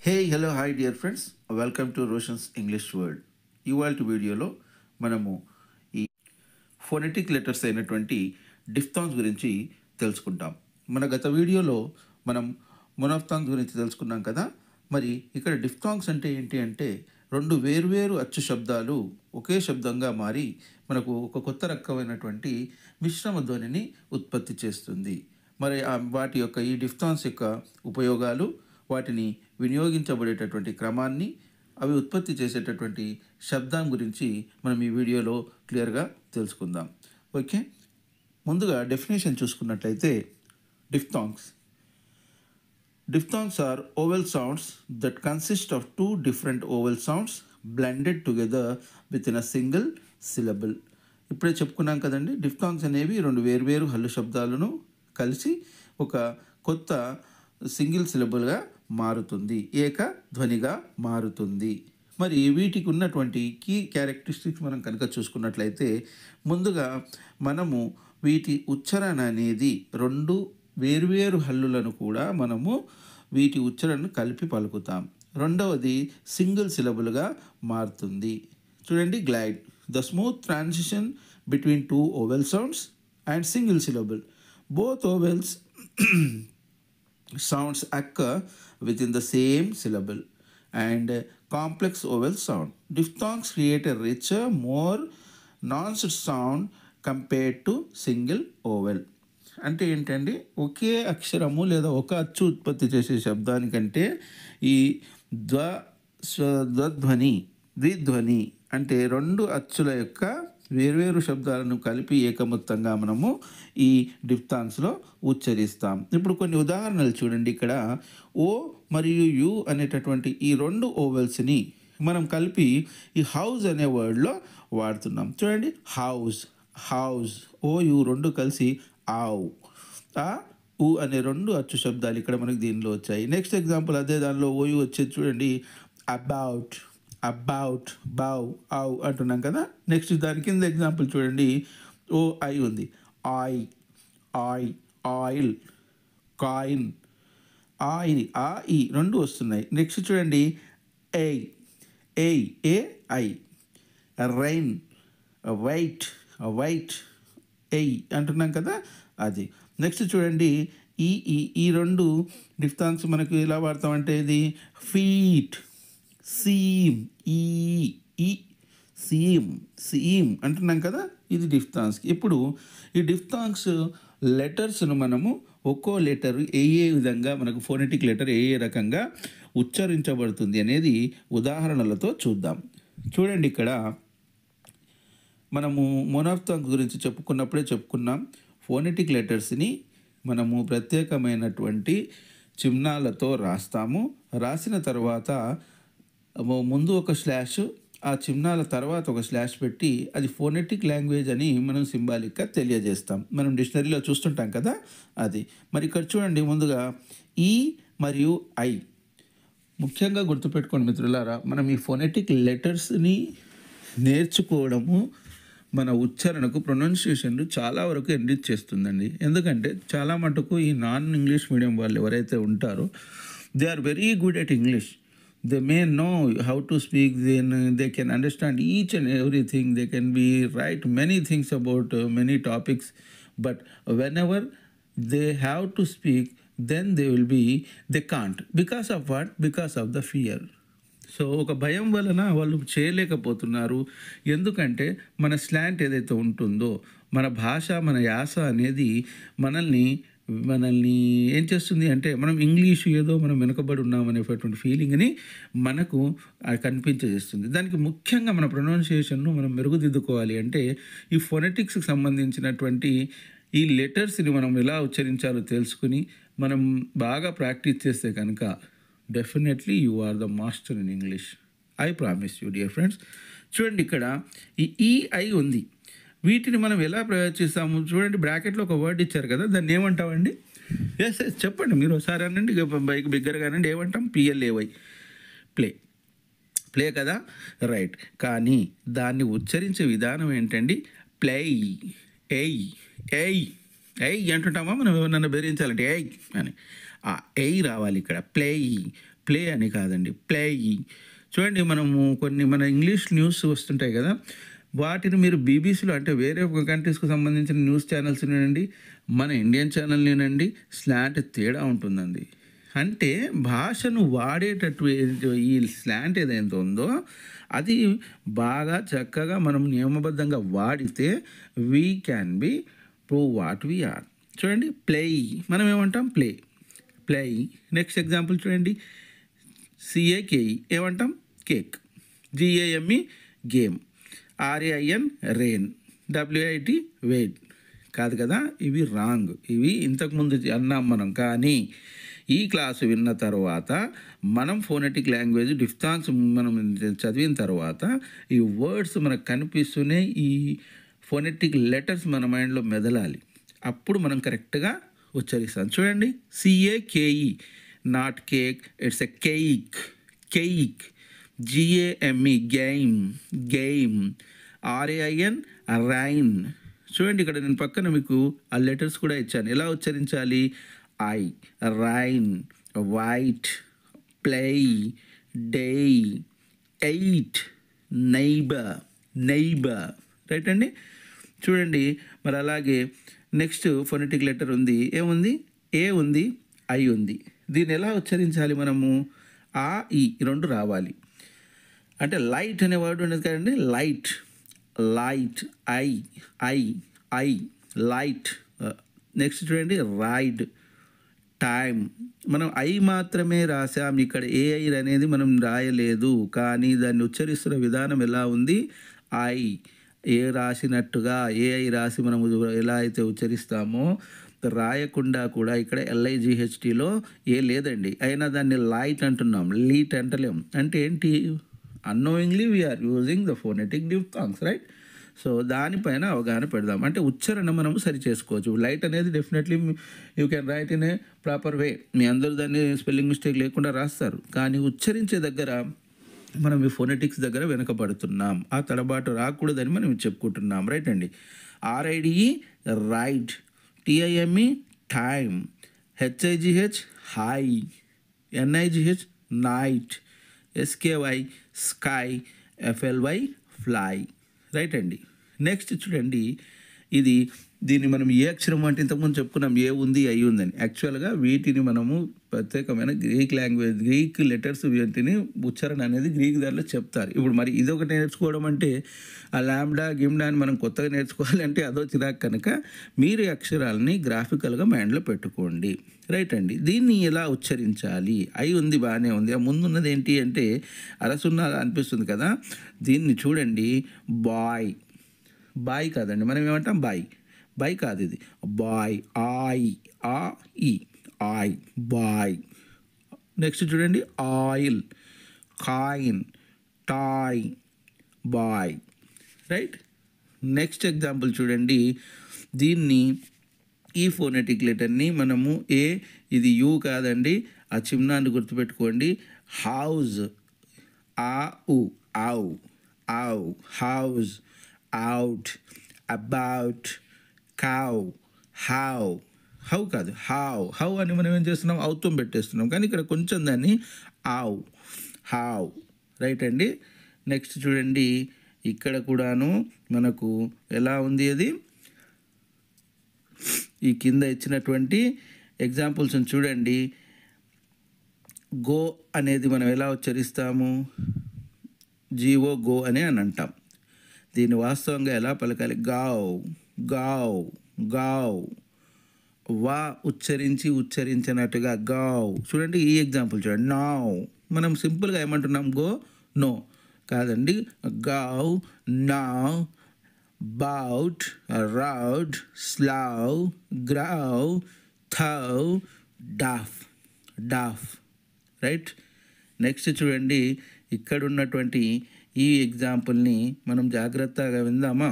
Hey, hello, hi dear friends. Welcome to Roshan's English World. ఇవాళ వీడియోలో మనము ఈ ఫోనెటిక్ లెటర్స్ అయినటువంటి డిఫ్థాంగ్స్ గురించి తెలుసుకుంటాం. మన గత వీడియోలో మనం మొనోఫ్థాంగ్స్ గురించి తెలుసుకున్నాం కదా. మరి ఇక్కడ డిఫ్థాంగ్స్ అంటే ఏంటి అంటే రెండు వేర్వేరు అచ్చు శబ్దాలు ఒకే శబ్దంగా మారి మనకు ఒక కొత్త రకమైనటువంటి మిశ్రమ ధ్వనిని ఉత్పత్తి చేస్తుంది. మరి వాటి యొక్క ఈ డిఫ్థాంగ్స్ యొక్క ఉపయోగాలు, వాటిని వినియోగించబడేటటువంటి క్రమాన్ని, అవి ఉత్పత్తి చేసేటటువంటి శబ్దం గురించి మనం ఈ వీడియోలో క్లియర్గా తెలుసుకుందాం. ఓకే, ముందుగా డెఫినేషన్ చూసుకున్నట్లయితే Diphthongs are vowel sounds that consist of two different vowel sounds blended together within a single syllable. ఇప్పుడే చెప్పుకున్నాం కదండి, డిఫ్థాంగ్స్ అనేవి రెండు వేర్వేరు హల్లు శబ్దాలను కలిసి ఒక కొత్త సింగిల్ సిలబుల్గా మారుతుంది, ఏక ధ్వనిగా మారుతుంది. మరి వీటికి ఉన్నటువంటి కీ క్యారెక్టరిస్టిక్స్ మనం కనుక చూసుకున్నట్లయితే, ముందుగా మనము వీటి ఉచ్చారణ అనేది రెండు వేర్వేరు హల్లులను కూడా మనము వీటి ఉచ్చారణను కలిపి పలుకుతాం. రెండవది సింగిల్ సిలబుల్గా మారుతుంది. చూడండి, glide the smooth transition between two vowel sounds and single syllable. Both vowels sounds occur within the same syllable and complex vowel sound. Diphthongs create a richer, more nuanced sound compared to single vowel. అంటే ఏంటండి, ఒకే అక్షరము లేదా ఒక అచ్చు ఉత్పత్తి చేసే శబ్దానికంటే ఈ ద్విధ్వని అంటే రెండు అచ్చుల యొక్క వేర్వేరు శబ్దాలను కలిపి ఏకమొత్తంగా మనము ఈ డిఫ్థాంగ్స్లో ఉచ్చరిస్తాం. ఇప్పుడు కొన్ని ఉదాహరణలు చూడండి. ఇక్కడ ఓ మరియు యు అనేటటువంటి ఈ రెండు ఓవెల్స్ని మనం కలిపి ఈ హౌస్ అనే వర్డ్లో వాడుతున్నాం. చూడండి, హౌస్ ఓ యు రెండు కలిసి ఆవ్. ఆ ఊ అనే రెండు అచ్చు శబ్దాలు ఇక్కడ మనకి దీనిలో వచ్చాయి. నెక్స్ట్ ఎగ్జాంపుల్ అదే దానిలో ఓయు వచ్చేది చూడండి, అబౌట్ బావ్ ఆవ్ అంటున్నాం కదా. నెక్స్ట్ దాని కింద ఎగ్జాంపుల్ చూడండి, ఓ ఐ ఉంది, ఆయిల్, కాయిన్, ఆ ఈ రెండు వస్తున్నాయి. నెక్స్ట్ చూడండి, ఏ రైన్, వైట్ అంటున్నాం కదా, అది. నెక్స్ట్ చూడండి, ఈ రెండు డిఫ్థాంగ్స్ మనకు ఎలా వాడతామంటే, ఇది ఫీట్, సీమ్ అంటున్నాం కదా, ఇది డిఫ్థాంగ్స్. ఇప్పుడు ఈ డిఫ్థాంగ్స్ లెటర్స్ను మనము ఒక్కో లెటర్ ఏ విధంగా మనకు ఫోనెటిక్ లెటర్ ఏ రకంగా ఉచ్చరించబడుతుంది అనేది ఉదాహరణలతో చూద్దాం. చూడండి, ఇక్కడ మనము మొనోఫ్థాంగ్స్ గురించి చెప్పుకున్నాం. ఫోనెటిక్ లెటర్స్ని మనము ప్రత్యేకమైనటువంటి చిహ్నాలతో రాస్తాము. రాసిన తర్వాత ముందు ఒక స్లాష్, ఆ చిహ్నాల తర్వాత ఒక స్లాష్ పెట్టి అది ఫోనెటిక్ లాంగ్వేజ్ అని మనం సింబాలిక్గా తెలియజేస్తాం. మనం డిక్షనరీలో చూస్తుంటాం కదా, అది. మరి ఇక్కడ చూడండి, ముందుగా ఈ మరియు ఐ. ముఖ్యంగా గుర్తుపెట్టుకోండి మిత్రులారా, మనం ఈ ఫోనెటిక్ లెటర్స్ని నేర్చుకోవడము మన ఉచ్చారణకు, ప్రొనౌన్సియేషన్లు చాలా వరకు ఎన్రిచ్ చేస్తుందండి. ఎందుకంటే చాలా మటుకు ఈ నాన్ ఇంగ్లీష్ మీడియం వాళ్ళు ఎవరైతే ఉంటారో, they are very good at English. They may know how to speak, then they can understand each and everything. They can be write many things about many topics. But whenever they have to speak, then they can't. Because of what? Because of the fear. So ఒక భయం వలన వాళ్ళు చేయలేకపోతున్నారు. ఎందుకంటే మన slant ఏదైతే ఉంటుందో, మన భాష, మన యాస అనేది మనల్ని ఏం చేస్తుంది అంటే, మనం ఇంగ్లీషు ఏదో మనం వెనుకబడి ఉన్నామనేటువంటి ఫీలింగ్ని మనకు కనిపించేస్తుంది. దానికి ముఖ్యంగా మన ప్రొనౌన్సియేషన్ను మనం మెరుగుదిద్దుకోవాలి అంటే ఈ ఫొనెటిక్స్కి సంబంధించినటువంటి ఈ లెటర్స్ని మనం ఎలా ఉచ్చరించాలో తెలుసుకుని మనం బాగా ప్రాక్టీస్ చేస్తే కనుక definitely you are the master in English. I promise you dear friends. చూడండి, ఇక్కడ ఈ ఐ ఉంది. వీటిని మనం ఎలా ప్రయోగిస్తాము చూడండి. బ్రాకెట్లో ఒక వర్డ్ ఇచ్చారు కదా, దాన్ని ఏమంటామండి? ఎస్ చెప్పండి, మీరు ఒకసారి అనండి, బైక్ బిగ్గరగా అనండి. ఏమంటాం? PLAY, ప్లే కదా, రైట్. కానీ దాన్ని ఉచ్చరించే విధానం ఏంటండి? ఏయ్ అంటుంటామా మనం? ఎవరినన్నా బెదిరించాలంటే ఏయ్ అని. ఆ ఎయ్ రావాలి ఇక్కడ. ప్లే అని కాదండి, ప్లే. చూడండి, మనము కొన్ని మన ఇంగ్లీష్ న్యూస్ వస్తుంటాయి కదా, వాటిని మీరు బీబీసీలో అంటే వేరే ఒక కంట్రీస్కి సంబంధించిన న్యూస్ ఛానల్స్ వినండి, మన ఇండియన్ ఛానల్ వినండి, స్లాంట్ తేడా ఉంటుందండి. అంటే భాషను వాడేటట్టు ఈ స్లాంట్ ఏదైతే ఉందో అది బాగా చక్కగా మనం నియమబద్ధంగా వాడితే we can be prove what we are. చూడండి, ప్లే మనం ఏమంటాం, ప్లే, ప్లే. నెక్స్ట్ ఎగ్జాంపుల్ చూడండి, సిఏకేఈ ఏమంటాం, cake. G A M E game. R A I N rain. W I T wait. కాదు కదా, ఇవి రాంగ్. ఇవి ఇంతకుముందు అన్నాం మనం. కానీ ఈ క్లాసు విన్న తర్వాత మనం ఫోనెటిక్ లాంగ్వేజ్ డిఫ్థాంగ్స్ మనం చదివిన తర్వాత ఈ వర్డ్స్ మనకు కనిపిస్తూనే ఈ ఫోనెటిక్ లెటర్స్ మన మైండ్లో మెదలాలి. అప్పుడు మనం కరెక్ట్గా ఉచ్చరిస్తాం. చూడండి, C A K E not cake, it's a cake, cake. G A M E game, game. R A I N rain. చూడండి, ఇక్కడ నేను పక్కన మీకు ఆ లెటర్స్ కూడా ఇచ్చాను, ఎలా ఉచ్చరించాలి. I, rain, wait, play, day, eight, neighbour, neighbour. Right అండి. చూడండి, మరి అలాగే నెక్స్ట్ ఫోనెటిక్ లెటర్ ఉంది, ఏముంది, ఏ ఉంది, ఐ ఉంది. దీన్ని ఎలా ఉచ్చరించాలి మనము, ఆ ఈ రెండు రావాలి. అంటే లైట్ అనే వర్డ్ ఉండేది కదండి, light, light, I, I, I, light. Next చూడండి, రైడ్, టైం. మనం ఐ మాత్రమే రాసాం, ఇక్కడ ఏఐ అనేది మనం రాయలేదు. కానీ దాన్ని ఉచ్చరిస్తున్న విధానం ఎలా ఉంది, ఐ ఏ రాసినట్టుగా ఏఐ రాసి మనం ఎలా అయితే ఉచ్చరిస్తామో రాయకుండా కూడా ఇక్కడ LIGHTలో ఏ లేదండి, అయినా దాన్ని లైట్ అంటున్నాం, లీట్ అంటలేం. అంటే ఏంటి, annoyingly we are using the phonetic diphthongs, right. So దానిపైన అవగాహన పెడదాం. అంటే ఉచ్చారణ మనము సరి చేసుకోవచ్చు. లైట్ అనేది definitely you can write in a proper way. మీ అందరూ దాన్ని స్పెల్లింగ్ మిస్టేక్ లేకుండా రాస్తారు. కానీ ఉచ్చరించే దగ్గర మనం ఈ ఫోనెటిక్స్ దగ్గర వెనకబడుతున్నాం. ఆ తడబాటు రాకూడదని మనం చెప్పుకుంటున్నాం, రైట్ అండి. RIDE right, TIME time, HIGH high, NIGH night, SKY sky, FLY fly, right అండి. నెక్స్ట్ చూడండి, దీన్ని మనం ఏ అక్షరం అంటే ఇంతకుముందు చెప్పుకున్నాం, ఏ ఉంది, ఐ ఉందని. యాక్చువల్గా వీటిని మనము ప్రత్యేకమైన గ్రీక్ లాంగ్వేజ్, గ్రీక్ లెటర్స్, వీటిని ఉచ్చారణ అనేది గ్రీక్ దాంట్లో చెప్తారు. ఇప్పుడు మరి ఇదొకటి నేర్చుకోవడం అంటే ఆ ల్యాండా గిమ్డా అని మనం కొత్తగా నేర్చుకోవాలి అంటే అదో చిరాకు. కనుక మీరు అక్షరాలని గ్రాఫికల్గా మైండ్లో పెట్టుకోండి, రైట్ అండి. దీన్ని ఎలా ఉచ్చరించాలి, ఐ ఉంది బాగానే ఉంది, ఆ ముందున్నది ఏంటి అంటే అరసున్నా అనిపిస్తుంది కదా. దీన్ని చూడండి, బాయ్, బాయ్ కాదండి, మనం ఏమంటాం, బాయ్, బాయ్ కాదు, ఇది బాయ్, ఈ ఐ, బాయ్. నెక్స్ట్ చూడండి, oil, coin, toy, boy, right. Next example చూడండి, దీన్ని ఈ ఫోనెటిక్ లెటర్ని మనము ఇది యూ కాదండి, ఆ చిహ్నాన్ని గుర్తుపెట్టుకోండి. హౌజ్, ఆవు, ఆవు, house, out, about, cow, how కాదు, హౌ అని మనం ఏం చేస్తున్నాం, అవుతం పెట్టేస్తున్నాం. కానీ ఇక్కడ కొంచెం దాన్ని హౌ, రైట్ అండి. నెక్స్ట్ చూడండి, ఇక్కడ కూడాను మనకు ఎలా ఉంది, అది ఈ కింద ఇచ్చినటువంటి ఎగ్జాంపుల్స్ చూడండి. గో అనేది మనం ఎలా ఉచ్చరిస్తాము, జీఓ, గో అని అంటాం. దీన్ని వాస్తవంగా ఎలా పలకాలి, గావ్, గావ్, గావ్. వా ఉచ్చరించినట్టుగా గావ్. చూడండి, ఈ ఎగ్జాంపుల్ చూడండి, నావ్. మనం సింపుల్గా ఏమంటున్నాం, గో, నో కాదండి, గావ్, నావ్, బౌట్, రౌడ్, స్లవ్, గ్రౌ, థౌ, డాఫ్, రైట్. నెక్స్ట్ చూడండి, ఇక్కడ ఉన్నటువంటి ఈ ఎగ్జాంపుల్ని మనం జాగ్రత్తగా విందామా.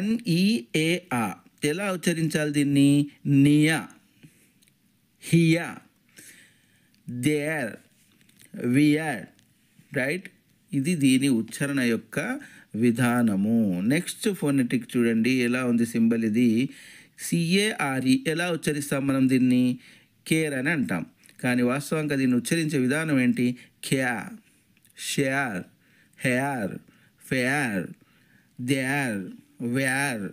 NEAR ఎలా ఉచ్చరించాలి దీన్ని, Nia, here, there, we're, right. ఇది దీని ఉచ్చారణ యొక్క విధానము. నెక్స్ట్ ఫోనెటిక్ చూడండి ఎలా ఉంది సింబల్, ఇది CARE. ఎలా ఉచ్చరిస్తాం మనం దీన్ని, కేర్ అని అంటాం. కానీ వాస్తవంగా దీన్ని ఉచ్చరించే విధానం ఏంటి? Care, share, hare, fare, there, where.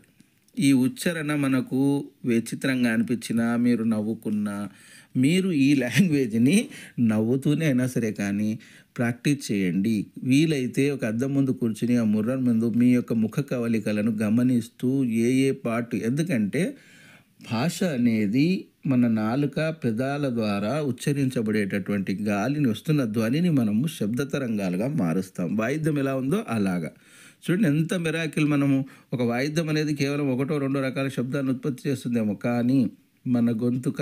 ఈ ఉచ్చారణ మనకు విచిత్రంగా అనిపించినా, మీరు నవ్వుకున్నా, మీరు ఈ లాంగ్వేజ్ని నవ్వుతూనే అయినా సరే కానీ ప్రాక్టీస్ చేయండి. వీలైతే ఒక అద్దం ముందు కూర్చుని ఆ మిర్రర్ ముందు మీ యొక్క ముఖ కవళికలను గమనిస్తూ ఏ పార్ట్, ఎందుకంటే భాష అనేది మన నాలుక పెదాల ద్వారా ఉచ్చరించబడేటటువంటి గాలిని వస్తున్న ధ్వనిని మనము శబ్ద తరంగాలుగా మారుస్తాం. వాయిద్యం ఎలా ఉందో అలాగా. చూడండి ఎంత మిరాకిల్. మనము ఒక వాయిద్యం అనేది కేవలం ఒకటో రెండో రకాల శబ్దాన్ని ఉత్పత్తి చేస్తుందేమో, కానీ మన గొంతుక,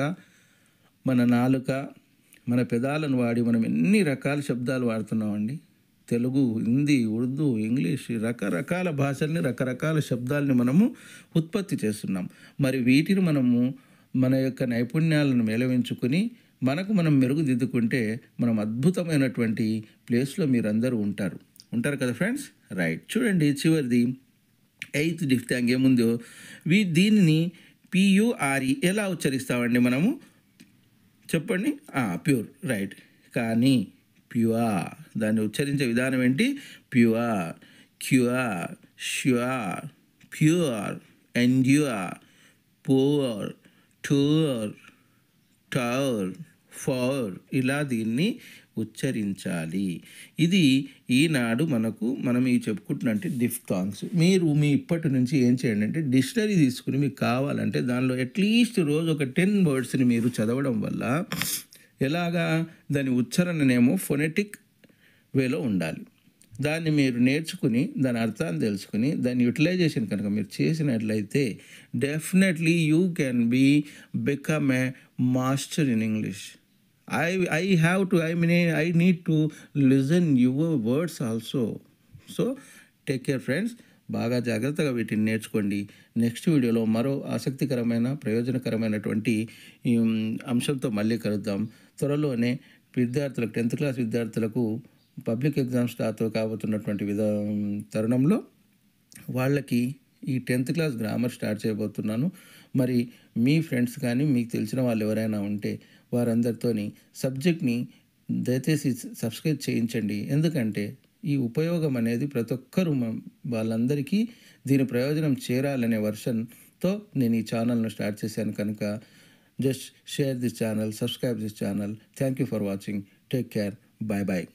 మన నాలుక, మన పెదాలను వాడి మనం ఎన్ని రకాల శబ్దాలు వాడుతున్నామండి. తెలుగు, హిందీ, ఉర్దూ, ఇంగ్లీష్, రకరకాల భాషల్ని, రకరకాల శబ్దాలని మనము ఉత్పత్తి చేస్తున్నాం. మరి వీటిని మనము మన యొక్క నైపుణ్యాలను మేళవించుకుని మనకు మనం మెరుగుదిద్దుకుంటే మనం అద్భుతమైనటువంటి ప్లేస్లో మీరందరూ ఉంటారు కదా ఫ్రెండ్స్. రైట్, చూడండి చివరిది 8th డిఫ్థాంగ్ ఏముందో దీనిని PURE ఎలా ఉచ్చరిస్తామండి మనము? చెప్పండి. Pure, right. కానీ ప్యూర్ దాన్ని ఉచ్చరించే విధానం ఏంటి? Pure, cure, sure, pure, endure, poor, tour, టౌర్, ఫోర్, ఇలా దీన్ని ఉచ్చరించాలి. ఇది ఈనాడు మనం ఈ చెప్పుకుంటున్నట్టు డిఫ్థాంగ్స్. మీరు మీ ఇప్పటి నుంచి ఏం చేయండి అంటే డిక్షనరీ తీసుకుని మీకు కావాలంటే దానిలో అట్లీస్ట్ రోజు ఒక 10 వర్డ్స్ని మీరు చదవడం వల్ల ఎలాగా దాని ఉచ్చారణనేమో ఫొనెటిక్ వేలో ఉండాలి. దాన్ని మీరు నేర్చుకుని దాని అర్థాన్ని తెలుసుకుని దాని యూటిలైజేషన్ కనుక మీరు చేసినట్లయితే definitely you can become a master in English. I need to listen your words also. So take care friends. బాగా జాగ్రత్తగా వీటిని నేర్చుకోండి. నెక్స్ట్ వీడియోలో మరో ఆసక్తికరమైన ప్రయోజనకరమైనటువంటి అంశంతో మళ్ళీ కలుద్దాం. త్వరలోనే విద్యార్థులకు 10th క్లాస్ విద్యార్థులకు పబ్లిక్ ఎగ్జామ్స్ స్టార్ట్ కాబోతున్నటువంటి తరుణంలో వాళ్ళకి ఈ 10th క్లాస్ గ్రామర్ స్టార్ట్ చేయబోతున్నాను. మరి మీ ఫ్రెండ్స్ కానీ మీకు తెలిసిన వాళ్ళు ఎవరైనా ఉంటే వారందరితోని సబ్జెక్ట్ని దయచేసి సబ్స్క్రైబ్ చేయించండి. ఎందుకంటే ఈ ఉపయోగం అనేది ప్రతి ఒక్కరూ వాళ్ళందరికీ దీని ప్రయోజనం చేరాలనే వర్షన్తో నేను ఈ ఛానల్ను స్టార్ట్ చేశాను. కనుక just share this channel, subscribe this channel. Thank you for watching. Take care. Bye bye.